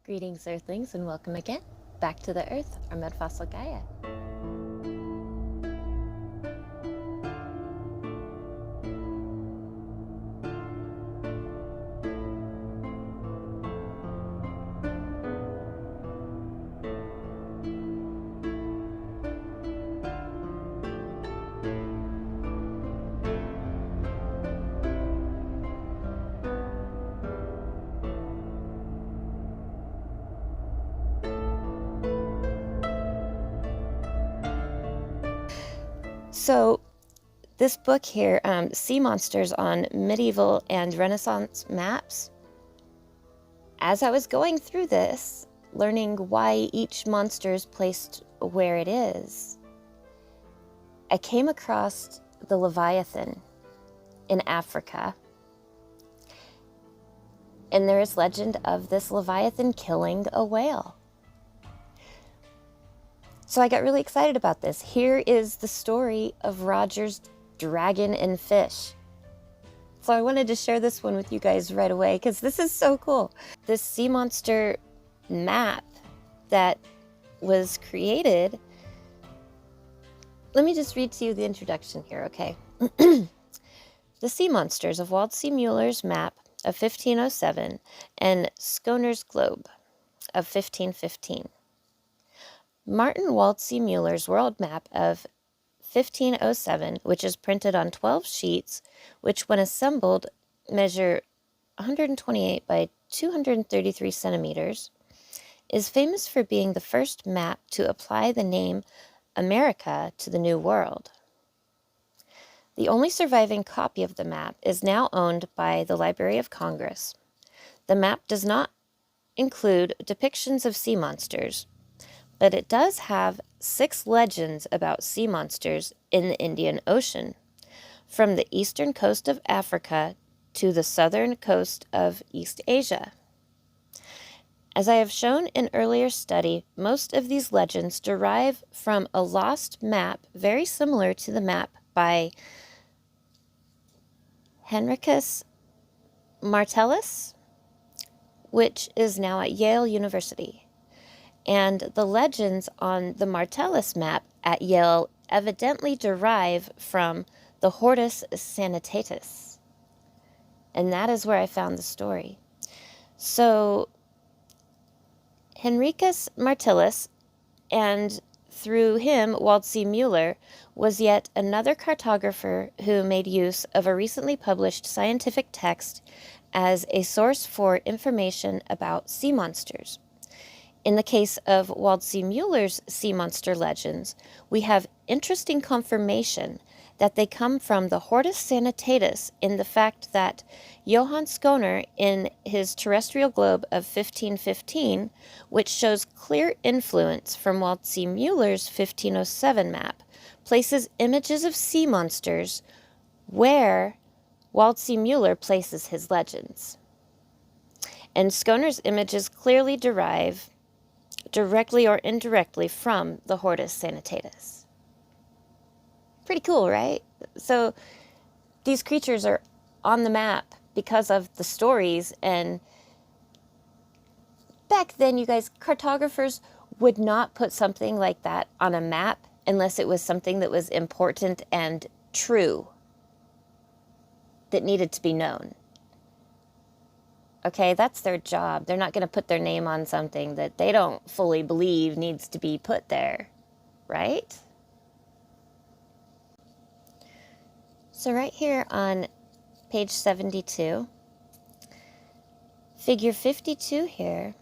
Greetings, Earthlings, and welcome again back to the Earth, our Mudfossil Gaia. So this book here, Sea Monsters on Medieval and Renaissance Maps, as I was going through this, learning why each monster is placed where it is, I came across the Leviathan in Africa. And there is legend of this Leviathan killing a whale. So I got really excited about this. Here is the story of Roger's Dragon and Fish. So I wanted to share this one with you guys right away because this is so cool. This sea monster map that was created. Let me just read to you the introduction here, okay? The Sea Monsters of Waldsee Muller's map of 1507 and Schoner's globe of 1515. Martin Waldsee Muller's world map of 1507, which is printed on 12 sheets, which when assembled measure 128 by 233 centimeters, is famous for being the first map to apply the name America to the New World. The only surviving copy of the map is now owned by the Library of Congress. The map does not include depictions of sea monsters, but it does have 6 legends about sea monsters in the Indian Ocean, from the eastern coast of Africa to the southern coast of East Asia. As I have shown in earlier study, most of these legends derive from a lost map very similar to the map by Henricus Martellus, which is now at Yale University. And the legends on the Martellus map at Yale evidently derive from the Hortus Sanitatis. And that is where I found the story. So, Henricus Martellus, and through him, Waldsee Muller, was yet another cartographer who made use of a recently published scientific text as a source for information about sea monsters. In the case of Waldsee Muller's sea monster legends, we have interesting confirmation that they come from the Hortus Sanitatis in the fact that Johann Schoner, in his terrestrial globe of 1515, which shows clear influence from Waldsee Muller's 1507 map, places images of sea monsters where Waldsee Muller places his legends. And Schoner's images clearly derive directly or indirectly from the Hortus Sanitatis. Pretty cool, right? So these creatures are on the map because of the stories, and back then, you guys, cartographers would not put something like that on a map unless it was something that was important and true, that needed to be known. Okay, that's their job. They're not going to put their name on something that they don't fully believe needs to be put there, right? So right here on page 72, figure 52 here,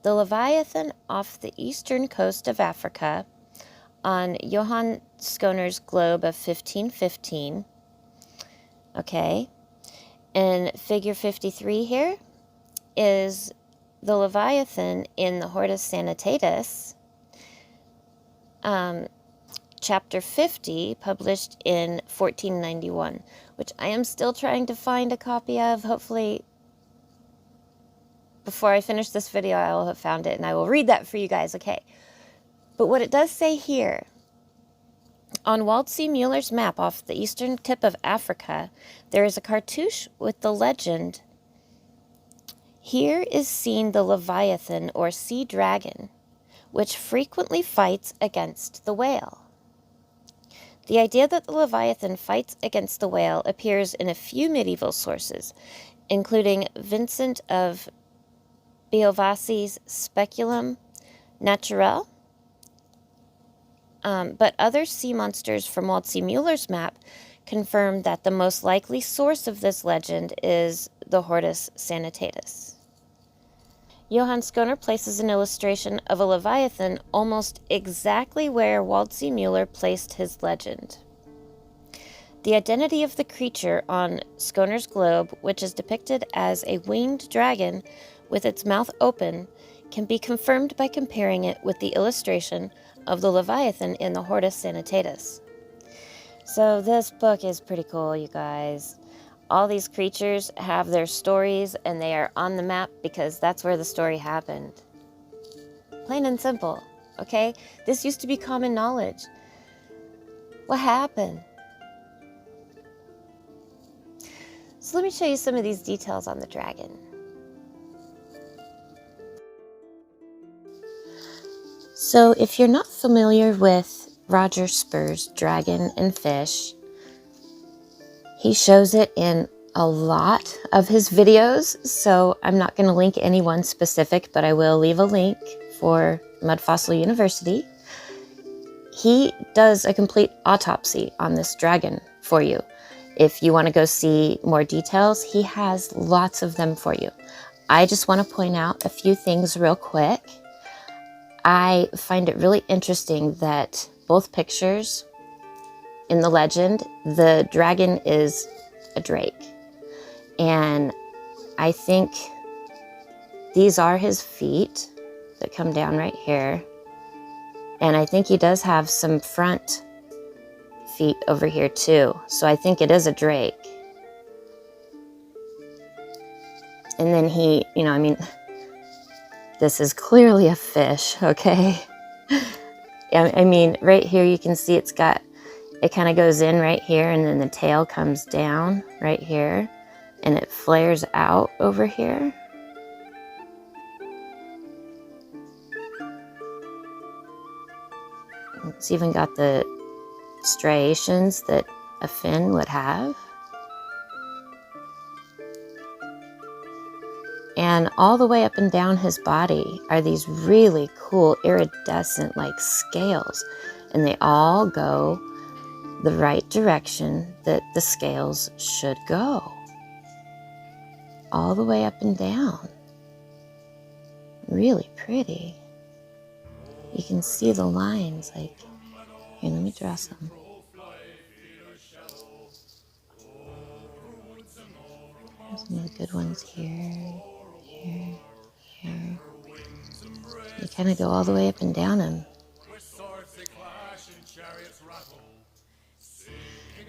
the Leviathan off the eastern coast of Africa on Johann Schoner's globe of 1515, okay, and figure 53 here is the Leviathan in the Hortus Sanitatis, chapter 50, published in 1491, which I am still trying to find a copy of. Hopefully, before I finish this video, I will have found it, and I will read that for you guys, okay? But what it does say here, on Waldsee Muller's map off the eastern tip of Africa, there is a cartouche with the legend Here is seen the Leviathan or sea dragon, which frequently fights against the whale. The idea that the Leviathan fights against the whale appears in a few medieval sources, including Vincent of Beovasi's Speculum Naturale. But other sea monsters from Waldseemüller's map confirm that the most likely source of this legend is the Hortus Sanitatis. Johann Schoner places an illustration of a Leviathan almost exactly where Waldseemüller placed his legend. The identity of the creature on Schoner's globe, which is depicted as a winged dragon with its mouth open, can be confirmed by comparing it with the illustration of the Leviathan in the Hortus Sanitatis. So this book is pretty cool, you guys. All these creatures have their stories, and they are on the map because that's where the story happened. Plain and simple, okay? This used to be common knowledge. What happened? So let me show you some of these details on the dragon. So if you're not familiar with Roger Spurr's Dragon and Fish, he shows it in a lot of his videos, so I'm not going to link any one specific, but I will leave a link for Mudfossil University. He does a complete autopsy on this dragon for you. If you want to go see more details, he has lots of them for you. I just want to point out a few things real quick. I find it really interesting that both pictures in the legend, the dragon is a drake. And I think these are his feet that come down right here. And I think he does have some front feet over here too. So I think it is a drake. And then he, this is clearly a fish, okay? I mean, right here you can see it kind of goes in right here, and then the tail comes down right here, and it flares out over here. It's even got the striations that a fin would have. And all the way up and down his body are these really cool iridescent like scales, and they all go the right direction that the scales should go. All the way up and down. Really pretty. You can see the lines like, here, let me draw some. There's some of the good ones here, here, here. You kind of go all the way up and down them.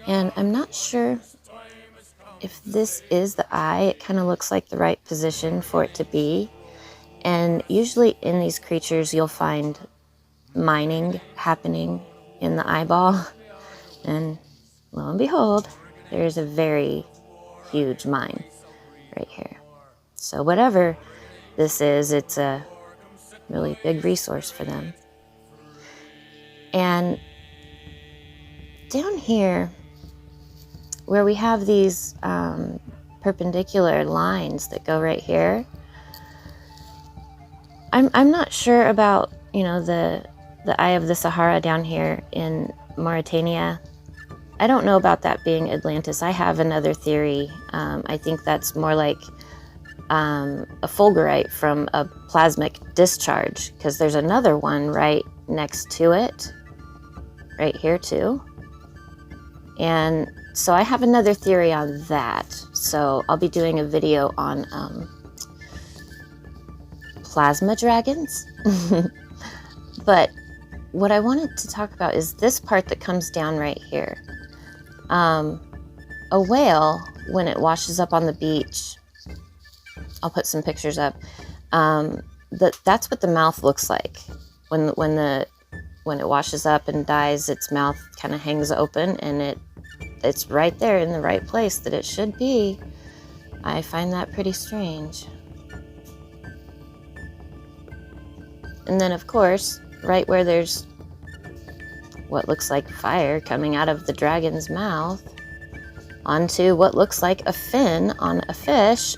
And I'm not sure if this is the eye. It kind of looks like the right position for it to be. And usually in these creatures, you'll find mining happening in the eyeball. And lo and behold, there's a very huge mine right here. So whatever this is, it's a really big resource for them. And down here, where we have these perpendicular lines that go right here, I'm not sure about, the Eye of the Sahara down here in Mauritania. I don't know about that being Atlantis. I have another theory. I think that's more like a fulgurite from a plasmic discharge, because there's another one right next to it, right here too. And so I have another theory on that. So I'll be doing a video on plasma dragons. But what I wanted to talk about is this part that comes down right here. A whale, when it washes up on the beach, I'll put some pictures up, that's what the mouth looks like. When it washes up and dies, its mouth kind of hangs open, and it's right there in the right place that it should be. I find that pretty strange. And then, of course, right where there's what looks like fire coming out of the dragon's mouth onto what looks like a fin on a fish,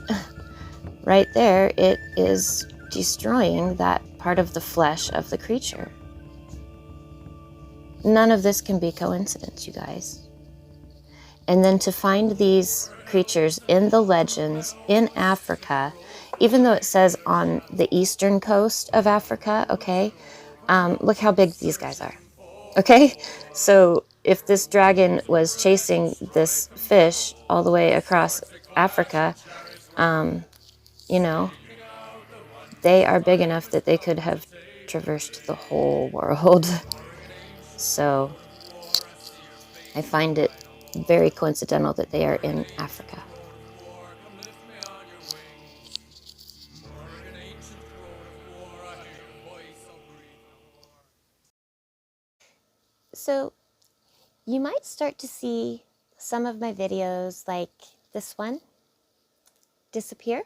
right there, it is destroying that part of the flesh of the creature. None of this can be coincidence, you guys. And then to find these creatures in the legends in Africa, even though it says on the eastern coast of Africa, okay, look how big these guys are, okay? So if this dragon was chasing this fish all the way across Africa, you know, they are big enough that they could have traversed the whole world. So I find it very coincidental that they are in Africa. So you might start to see some of my videos, like this one, disappear.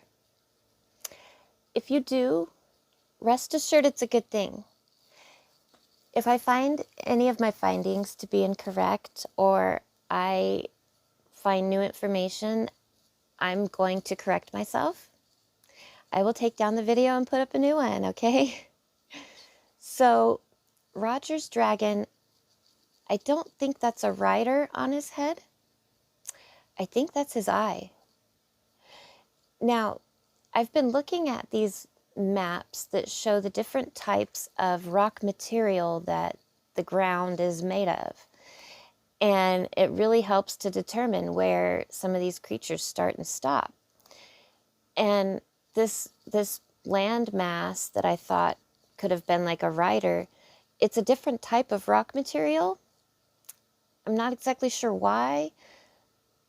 If you do, rest assured it's a good thing. If I find any of my findings to be incorrect or I find new information, I'm going to correct myself. I will take down the video and put up a new one, okay? So, Roger's dragon, I don't think that's a rider on his head. I think that's his eye. Now, I've been looking at these maps that show the different types of rock material that the ground is made of. And it really helps to determine where some of these creatures start and stop. And this land mass that I thought could have been like a rider, it's a different type of rock material. I'm not exactly sure why.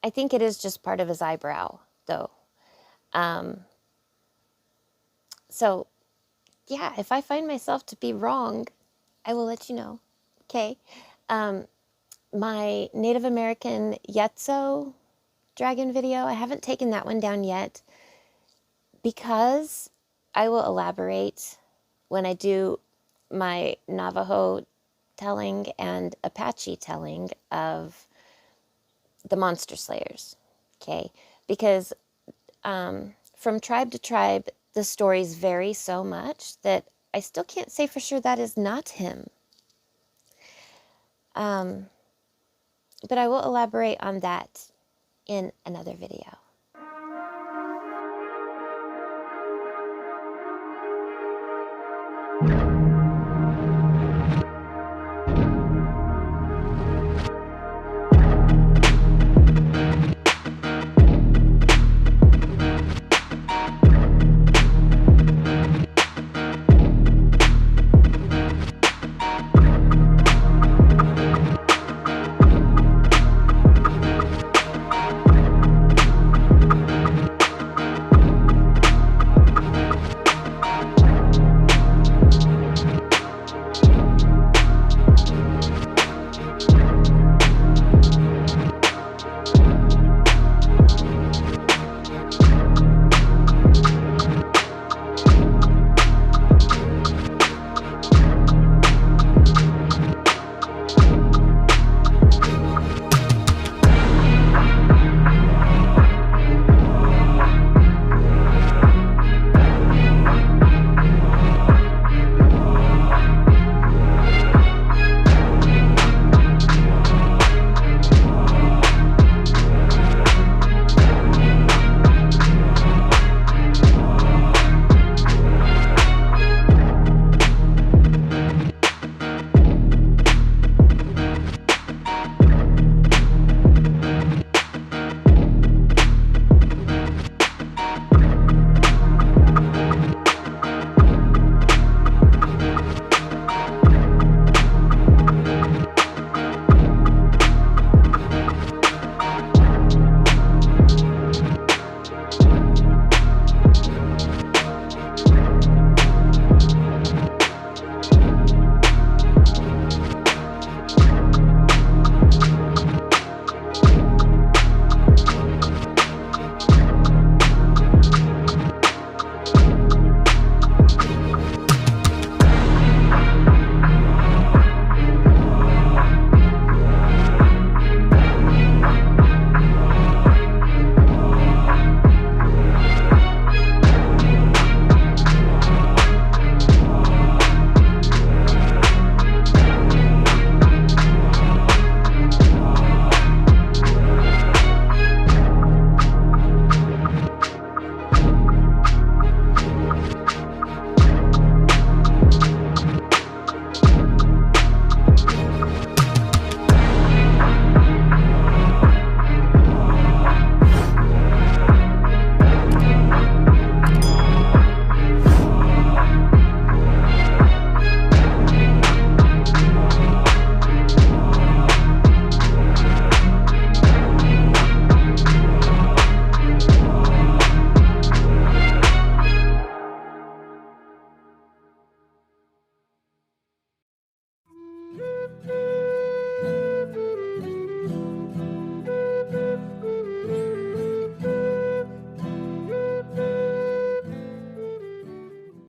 I think it is just part of his eyebrow, though. So, yeah, if I find myself to be wrong, I will let you know. Okay. My Native American Yetzo dragon video, I haven't taken that one down yet because I will elaborate when I do my Navajo telling and Apache telling of the monster slayers. Okay. Because from tribe to tribe, the stories vary so much that I still can't say for sure that is not him. But I will elaborate on that in another video.